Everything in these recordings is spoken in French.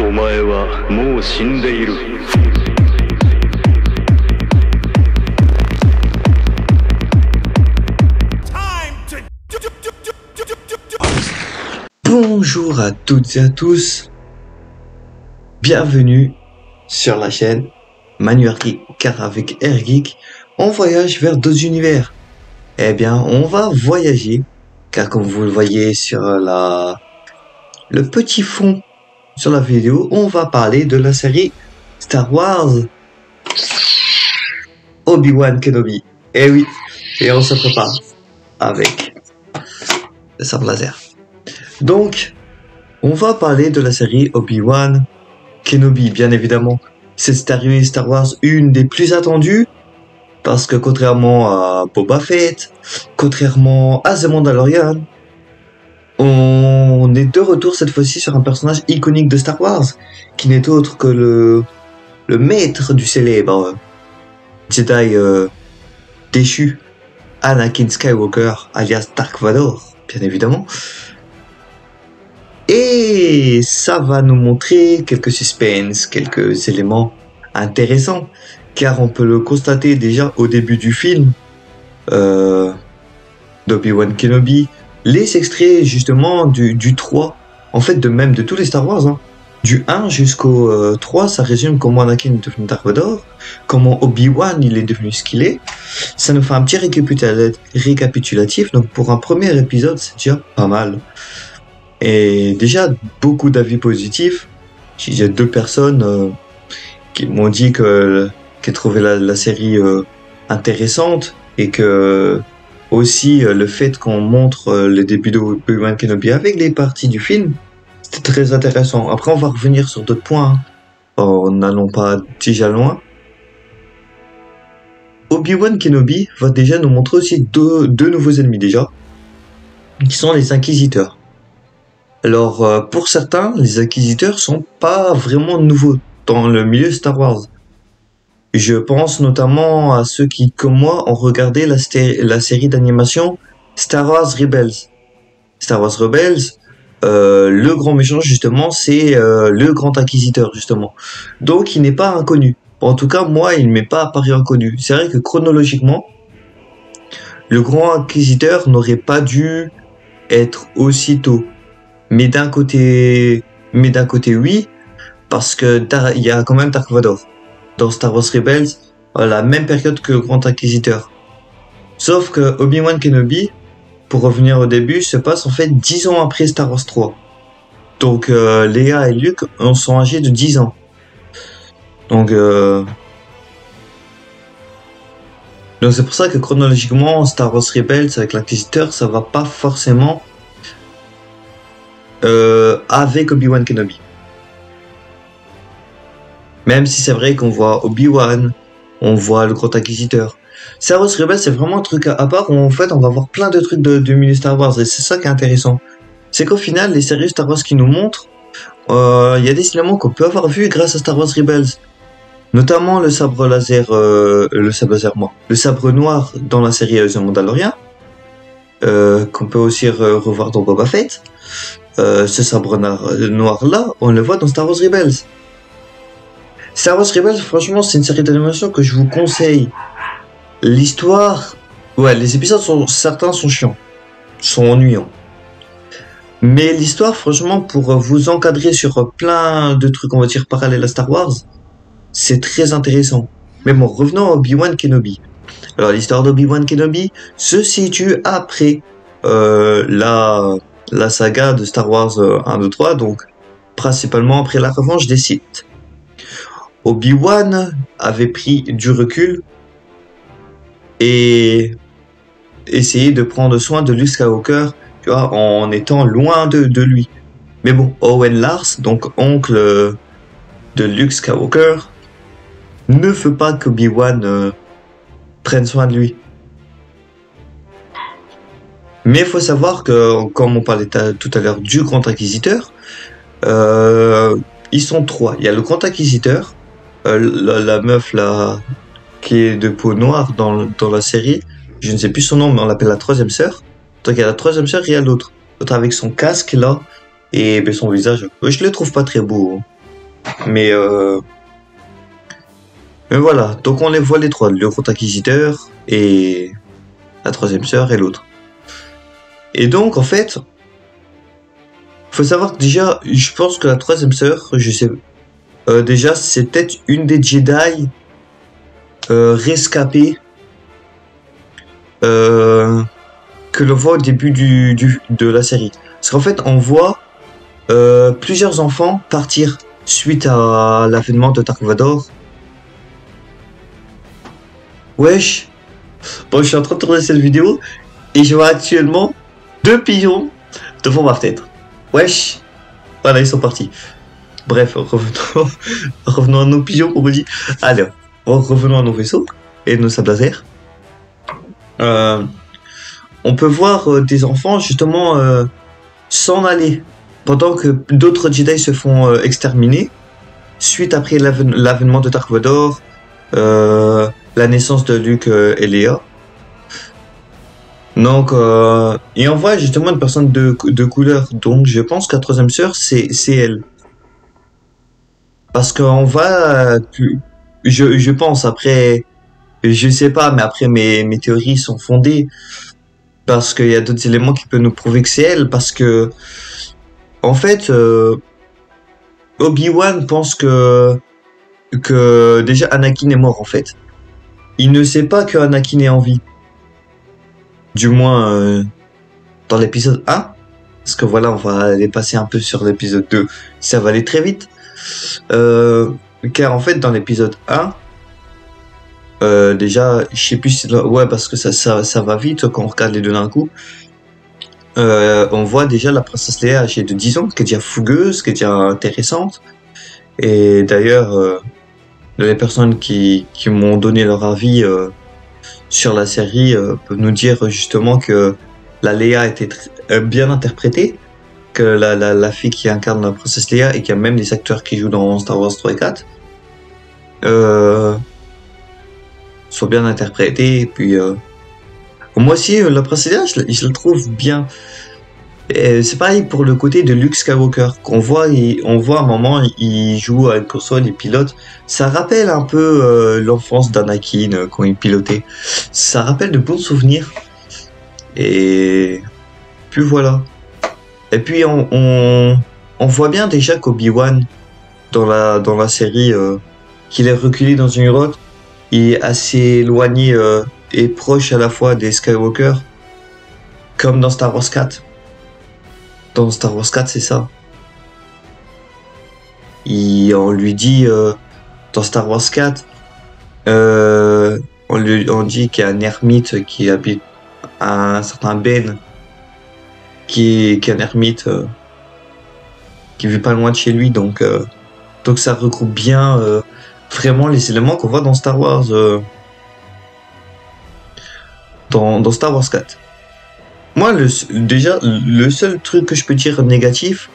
お前はもう死んでいる。Bonjour à toutes et à tous, bienvenue sur la chaîne Manu Geek, car avec Air Geek, on voyage vers d'autres univers. Eh bien, on va voyager, car comme vous le voyez sur le petit fond sur la vidéo, on va parler de la série Star Wars Obi-Wan Kenobi. Eh oui, et on se prépare avec le sabre laser. Donc, on va parler de la série Obi-Wan Kenobi, bien évidemment. C'est série Star Wars, une des plus attendues, parce que contrairement à Boba Fett, contrairement à The Mandalorian, on est de retour cette fois-ci sur un personnage iconique de Star Wars, qui n'est autre que le maître du célèbre Jedi déchu, Anakin Skywalker, alias Dark Vador, bien évidemment. Et ça va nous montrer quelques suspens, quelques éléments intéressants, car on peut le constater déjà au début du film d'Obi-Wan Kenobi, les extraits justement du 3, en fait de tous les Star Wars, hein. Du 1 jusqu'au 3, ça résume comment Anakin est devenu Dark Vador, comment Obi-Wan il est devenu ce qu'il est. Ça nous fait un petit récapitulatif, donc pour un premier épisode c'est déjà pas mal. Et déjà beaucoup d'avis positifs. J'ai deux personnes qui m'ont dit qu'elles trouvaient la série intéressante, et que aussi le fait qu'on montre le début de Obi-Wan Kenobi avec les parties du film, c'était très intéressant. Après on va revenir sur d'autres points, hein, en n'allant pas déjà loin. Obi-Wan Kenobi va déjà nous montrer aussi deux nouveaux ennemis déjà, qui sont les Inquisiteurs. Alors, pour certains, les Inquisiteurs sont pas vraiment nouveaux dans le milieu Star Wars. Je pense notamment à ceux qui, comme moi, ont regardé la série d'animation Star Wars Rebels. Star Wars Rebels, le grand méchant, justement, c'est le Grand Inquisiteur, justement. Donc, il n'est pas inconnu. En tout cas, moi, il ne m'est pas apparu inconnu. C'est vrai que chronologiquement, le Grand Inquisiteur n'aurait pas dû être aussitôt. Mais d'un côté, oui, parce que il y a quand même Dark Vador dans Star Wars Rebels à la même période que le Grand Inquisiteur. Sauf que Obi-Wan Kenobi, pour revenir au début, se passe en fait 10 ans après Star Wars 3. Donc Leia et Luke sont âgés de 10 ans. Donc c'est pour ça que chronologiquement Star Wars Rebels avec l'Inquisiteur, ça va pas forcément avec Obi-Wan Kenobi. Même si c'est vrai qu'on voit Obi-Wan, on voit le Grand Inquisiteur. Star Wars Rebels, c'est vraiment un truc à part où en fait on va voir plein de trucs du milieu Star Wars, et c'est ça qui est intéressant. C'est qu'au final, les séries Star Wars qui nous montrent, il y a des éléments qu'on peut avoir vus grâce à Star Wars Rebels. Notamment le sabre laser, le sabre noir dans la série The Mandalorian, qu'on peut aussi revoir dans Boba Fett. Ce sabre noir là, on le voit dans Star Wars Rebels. Star Wars Rebels, franchement, c'est une série d'animation que je vous conseille. L'histoire, ouais, les épisodes certains sont chiants, sont ennuyants. Mais l'histoire, franchement, pour vous encadrer sur plein de trucs, on va dire, parallèles à Star Wars, c'est très intéressant. Mais bon, revenons à Obi-Wan Kenobi. Alors, l'histoire d'Obi-Wan Kenobi se situe après la saga de Star Wars 1, 2, 3, donc principalement après la revanche des Sith. Obi-Wan avait pris du recul et essayé de prendre soin de Luke Skywalker, tu vois, en étant loin de lui. Mais bon, Owen Lars, donc oncle de Luke Skywalker, ne veut pas qu'Obi-Wan prenne soin de lui. Mais il faut savoir que, comme on parlait tout à l'heure du Grand Inquisiteur, ils sont trois. Il y a le Grand Inquisiteur, la meuf là qui est de peau noire dans la série, je ne sais plus son nom, mais on l'appelle la troisième sœur. Donc il y a la troisième sœur et il y a l'autre avec son casque là et son visage. Je le trouve pas très beau. Mais, euh, mais voilà, donc on les voit les trois, le Grand Inquisiteur et la troisième sœur et l'autre. Et donc en fait, faut savoir que déjà, je pense que la troisième sœur, je sais, déjà c'est peut-être une des Jedi rescapées que l'on voit au début de la série. Parce qu'en fait, on voit plusieurs enfants partir suite à l'avènement de Dark Vador. Wesh. Bon, je suis en train de tourner cette vidéo et je vois actuellement 2 pigeons devant ma fenêtre. Wesh. Voilà, ils sont partis. Bref, revenons à nos pigeons, comme on dit. Allez, revenons à nos vaisseaux et nos sables laser. On peut voir des enfants justement s'en aller pendant que d'autres Jedi se font exterminer suite après l'avènement de Dark Vador, la naissance de Luke et Leia. Donc, et on voit justement une personne de couleur. Donc, je pense que la troisième sœur, c'est elle. Parce qu'on va, je pense après, je sais pas, mais après mes théories sont fondées parce qu'il y a d'autres éléments qui peuvent nous prouver que c'est elle. Parce que, en fait, Obi-Wan pense que déjà Anakin est mort en fait. Il ne sait pas que Anakin est en vie. Du moins dans l'épisode 1. Parce que voilà, on va aller passer un peu sur l'épisode 2. Ça va aller très vite. Car en fait dans l'épisode 1, déjà, je sais plus si... Ouais, parce que ça va vite quand on regarde les deux d'un coup. On voit déjà la princesse Leia âgée de 10 ans, qui est déjà fougueuse, qui est déjà intéressante. Et d'ailleurs, les personnes qui m'ont donné leur avis sur la série peuvent nous dire justement que la Leia était bien interprétée, que la fille qui incarne la princesse Leia, et qu'il y a même des acteurs qui jouent dans Star Wars 3 et 4, sont bien interprétés. Et puis, moi aussi, la princesse Leia, je la trouve bien. C'est pareil pour le côté de Luke Skywalker qu'on voit, on voit à un moment il joue à une console, il pilote. Ça rappelle un peu l'enfance d'Anakin quand il pilotait. Ça rappelle de bons souvenirs. Et puis voilà. Et puis on voit bien déjà qu'Obi-Wan dans la série qu'il est reculé dans une grotte, il est assez éloigné et proche à la fois des Skywalker, comme dans Star Wars 4. Dans Star Wars 4, c'est ça. On lui dit dans Star Wars 4, on dit qu'il y a un ermite qui habite un certain Ben, qui est un ermite qui vit pas loin de chez lui, donc ça regroupe bien vraiment les éléments qu'on voit dans Star Wars, dans Star Wars 4. Moi, déjà, le seul truc que je peux dire négatif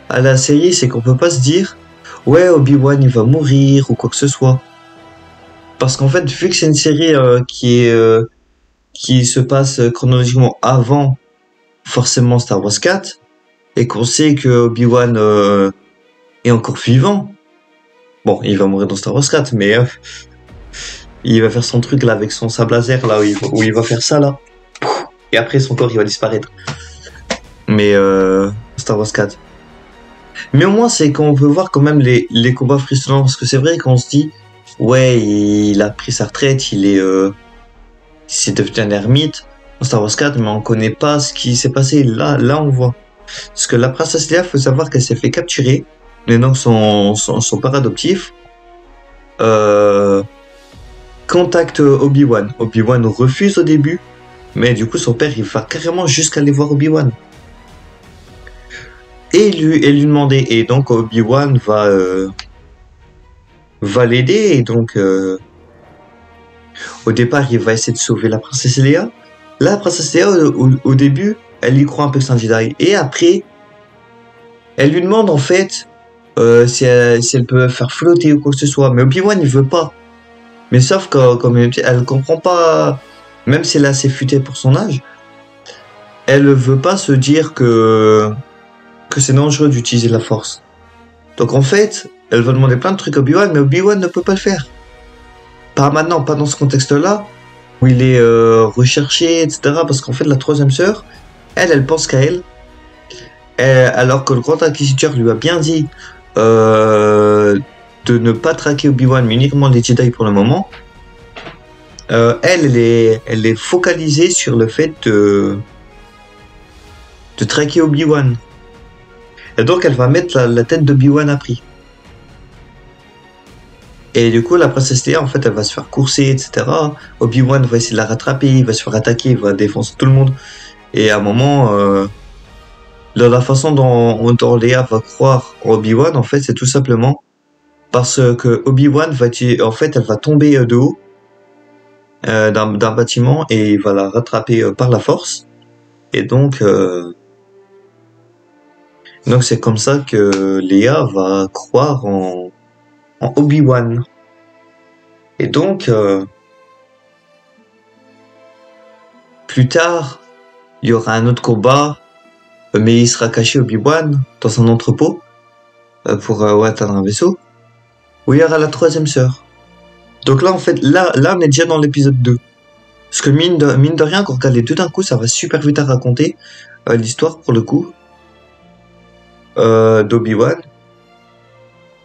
à la série, c'est qu'on peut pas se dire ouais, Obi-Wan il va mourir ou quoi que ce soit. Parce qu'en fait, vu que c'est une série qui se passe chronologiquement avant forcément Star Wars 4, et qu'on sait que Obi-Wan est encore vivant, bon, il va mourir dans Star Wars 4, mais il va faire son truc là avec son sable laser là où il va faire ça là. Et après, son corps, il va disparaître. Mais Star Wars 4. Mais au moins, c'est qu'on peut voir quand même les combats frustrants. Parce que c'est vrai qu'on se dit, ouais, il a pris sa retraite, il s'est devenu un ermite dans Star Wars 4, mais on connaît pas ce qui s'est passé. Là, on voit. Parce que la princesse Leia, faut savoir qu'elle s'est fait capturer. Mais donc, son père adoptif contacte Obi-Wan. Obi-Wan refuse au début. Mais du coup, son père, il va carrément jusqu'à aller voir Obi-Wan. Et lui demander. Et donc, Obi-Wan va l'aider. Et donc, au départ, il va essayer de sauver la princesse Leia. La princesse Leia, au début, elle y croit un peu que c'est un Jedi. Et après, elle lui demande, en fait, si elle peut faire flotter ou quoi que ce soit. Mais Obi-Wan, il veut pas. Mais sauf que, comme elle comprend pas... Même si elle est assez futée pour son âge, elle veut pas se dire que c'est dangereux d'utiliser la force. Donc en fait, Elle va demander plein de trucs à Obi-Wan, mais Obi-Wan ne peut pas le faire. Pas maintenant, pas dans ce contexte-là, où il est recherché, etc. Parce qu'en fait, la troisième sœur, elle pense qu'à elle. Alors que le Grand Inquisiteur lui a bien dit de ne pas traquer Obi-Wan, mais uniquement les Jedi pour le moment. Elle est focalisée sur le fait de traquer Obi-Wan. Et donc, elle va mettre la tête d'Obi-Wan à prix. Et du coup, la princesse Leia, en fait, elle va se faire courser, etc. Obi-Wan va essayer de la rattraper, il va se faire attaquer, il va défoncer tout le monde. Et à un moment, la façon dont Leia va croire en Obi-Wan, en fait, c'est tout simplement parce que Obi-Wan en fait, elle va tomber de haut d'un bâtiment et il va la rattraper par la force. Et donc c'est comme ça que Leia va croire en Obi-Wan. Et donc plus tard, il y aura un autre combat, mais il sera caché Obi-Wan dans un entrepôt pour atteindre un vaisseau, où il y aura la troisième sœur. Donc là, en fait, là on est déjà dans l'épisode 2. Parce que mine de rien, quand on regarde les deux d'un coup, ça va super vite à raconter l'histoire, pour le coup, d'Obi-Wan.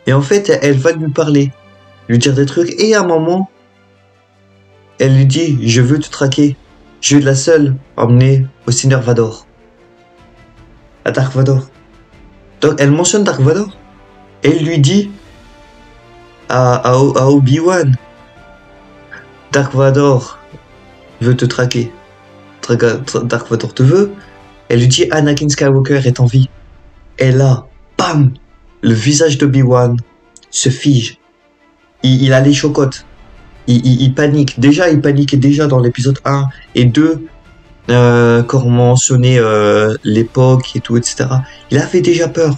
Et en fait, elle va lui parler, lui dire des trucs, et à un moment, elle lui dit « Je veux te traquer. Je veux la seule emmener au Seigneur Vador. » À Dark Vador. Donc elle mentionne Dark Vador. Et elle lui dit à Obi-Wan, Dark Vador veut te traquer. Dark Vador te veut. Elle lui dit Anakin Skywalker est en vie. Et là, bam, le visage d'Obi-Wan se fige. Il a les chocottes. Il panique. Déjà, il paniquait déjà dans l'épisode 1 et 2. Quand on mentionnait l'époque et tout, etc. Il avait déjà peur.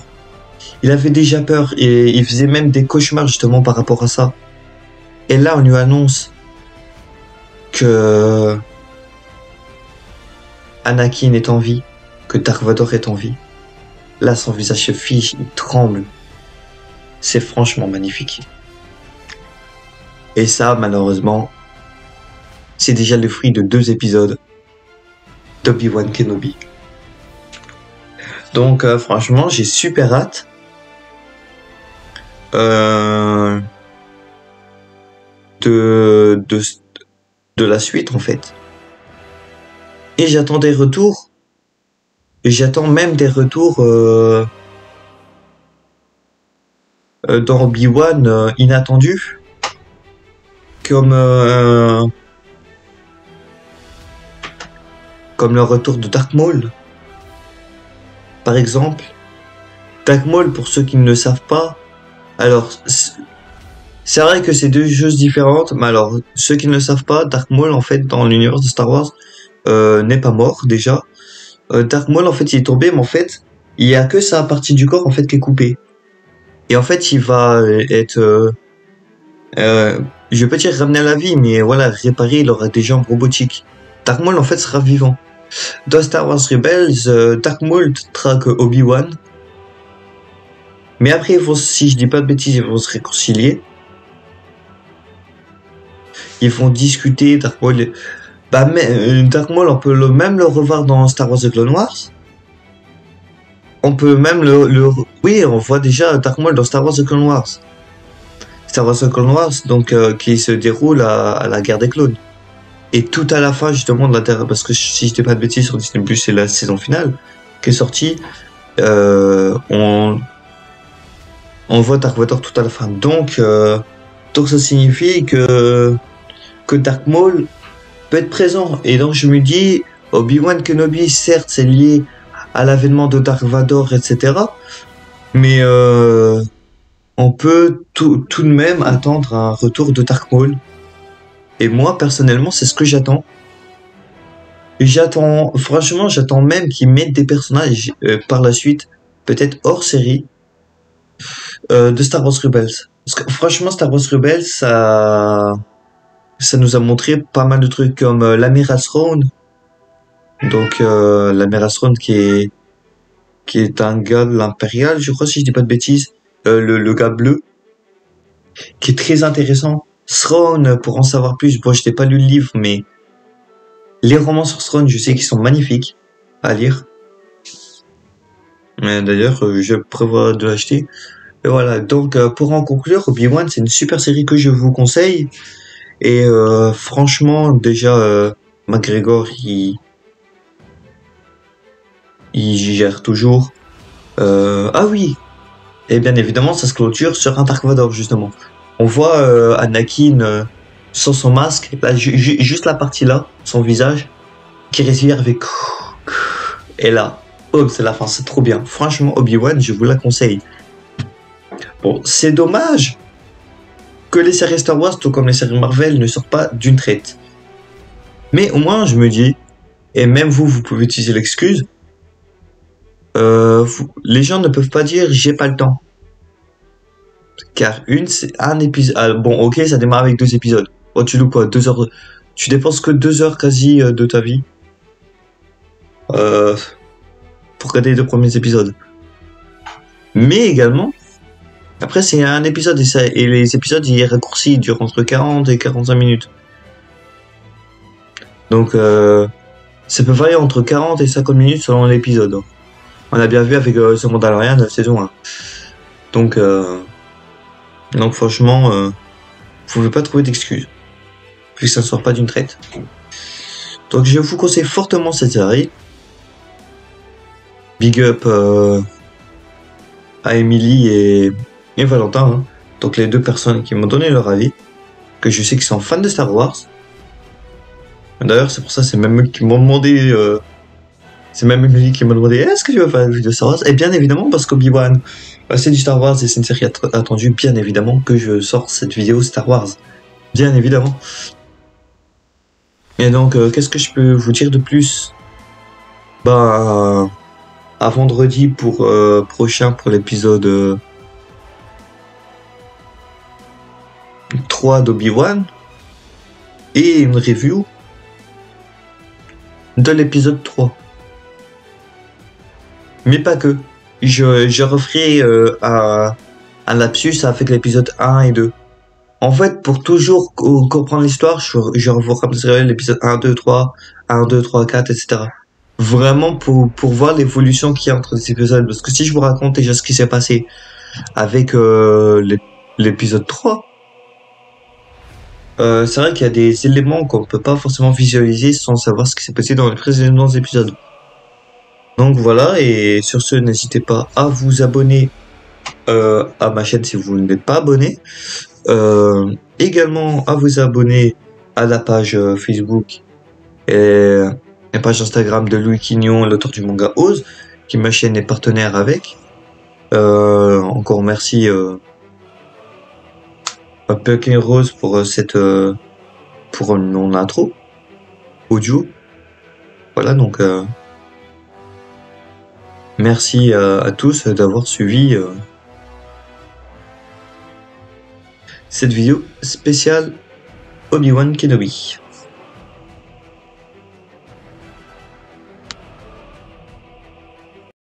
Il avait déjà peur et il faisait même des cauchemars justement par rapport à ça. Et là, on lui annonce que Anakin est en vie, que Dark Vador est en vie. Là, son visage se fige, il tremble. C'est franchement magnifique. Et ça, malheureusement, c'est déjà le fruit de 2 épisodes d'Obi-Wan Kenobi. Donc, franchement, j'ai super hâte. De la suite, en fait. Et j'attends des retours. Et j'attends même des retours dans Obi-Wan inattendus. Comme le retour de Darth Maul. Par exemple. Darth Maul, pour ceux qui ne le savent pas, alors, c'est vrai que c'est 2 choses différentes, mais alors, ceux qui ne le savent pas, Darth Maul, en fait, dans l'univers de Star Wars, n'est pas mort, déjà. Darth Maul, en fait, il est tombé, mais en fait, il y a que sa partie du corps, en fait, qui est coupée. Et en fait, il va être, je vais pas dire ramené à la vie, mais voilà, réparé, il aura des jambes robotiques. Darth Maul, en fait, sera vivant. Dans Star Wars Rebels, Darth Maul traque Obi-Wan. Mais après, si je dis pas de bêtises, ils vont se réconcilier. Ils vont discuter. Darth Maul, Darth Maul, on peut même le revoir dans Star Wars The Clone Wars. On peut même oui, on voit déjà Darth Maul dans Star Wars The Clone Wars. Star Wars The Clone Wars, donc qui se déroule à la guerre des clones. Et tout à la fin, justement, de la Terre, parce que si je dis pas de bêtises, sur Disney+, c'est la saison finale qui est sortie. On voit Dark Vador tout à la fin. Donc ça signifie que Darth Maul peut être présent. Et donc je me dis, Obi-Wan Kenobi, certes, c'est lié à l'avènement de Dark Vador, etc. Mais on peut tout de même attendre un retour de Darth Maul. Et moi, personnellement, c'est ce que j'attends. Franchement, j'attends même qu'ils mettent des personnages par la suite, peut-être hors série, de Star Wars Rebels. Parce que franchement, Star Wars Rebels, ça nous a montré pas mal de trucs comme l'amiral Thrawn. Donc l'amiral Thrawn qui est un gars de l'Impérial, je crois, si je dis pas de bêtises, le gars bleu. qui est très intéressant. Throne, pour en savoir plus, bon, je n'ai pas lu le livre, mais les romans sur Throne, je sais qu'ils sont magnifiques à lire. D'ailleurs, je prévois de l'acheter. Et voilà, donc pour en conclure, Obi-Wan, c'est une super série que je vous conseille. Et franchement, déjà, McGregor, il gère toujours. Ah oui, et bien évidemment, ça se clôture sur un Dark Vador, justement. On voit Anakin sans son masque, là, juste la partie là, son visage, qui respire avec... Et là, oh, c'est la fin, c'est trop bien. Franchement, Obi-Wan, je vous la conseille. Bon, c'est dommage que les séries Star Wars, tout comme les séries Marvel, ne sortent pas d'une traite. Mais au moins, je me dis, et même vous pouvez utiliser l'excuse, les gens ne peuvent pas dire j'ai pas le temps. Car c'est un épisode. Ah, bon, ok, ça démarre avec 2 épisodes. Oh, tu loues quoi, 2 heures. Tu dépenses que 2 heures quasi de ta vie pour regarder les 2 premiers épisodes. Mais également, après c'est un épisode et les épisodes ils raccourcis, ils durent entre 40 et 45 minutes. Donc ça peut varier entre 40 et 50 minutes selon l'épisode. On a bien vu avec The Mandalorian de la saison 1. Donc franchement, vous pouvez pas trouver d'excuses. Puisque ça ne sort pas d'une traite. Donc je vous conseille fortement cette série. Big up à Emily et Valentin. Hein. Donc les 2 personnes qui m'ont donné leur avis. Que je sais qu'ils sont fans de Star Wars. D'ailleurs c'est pour ça, c'est même eux qui m'ont demandé... c'est même Emily qui m'a demandé est-ce que tu veux faire une vidéo Star Wars? Et bien évidemment parce qu'Obi-Wan c'est du Star Wars et c'est une série attendue, bien évidemment que je sors cette vidéo Star Wars. Bien évidemment. Et donc qu'est-ce que je peux vous dire de plus? Bah à vendredi pour prochain pour l'épisode 3 d'Obi-Wan et une review de l'épisode 3. Mais pas que. Je referai un lapsus avec l'épisode 1 et 2. En fait, pour toujours comprendre l'histoire, je vous rappellerai l'épisode 1, 2, 3, 1, 2, 3, 4, etc. Vraiment pour voir l'évolution qu'il y a entre les épisodes. Parce que si je vous raconte déjà ce qui s'est passé avec l'épisode 3, c'est vrai qu'il y a des éléments qu'on peut pas forcément visualiser sans savoir ce qui s'est passé dans les précédents épisodes. Donc voilà, et sur ce, n'hésitez pas à vous abonner à ma chaîne si vous n'êtes pas abonné. Également à vous abonner à la page Facebook et la page Instagram de Louis Quignon, l'auteur du manga Ose, qui ma chaîne est partenaire avec. Encore merci à Puck et Rose pour pour mon intro audio. Voilà, donc merci à tous d'avoir suivi cette vidéo spéciale Obi-Wan Kenobi.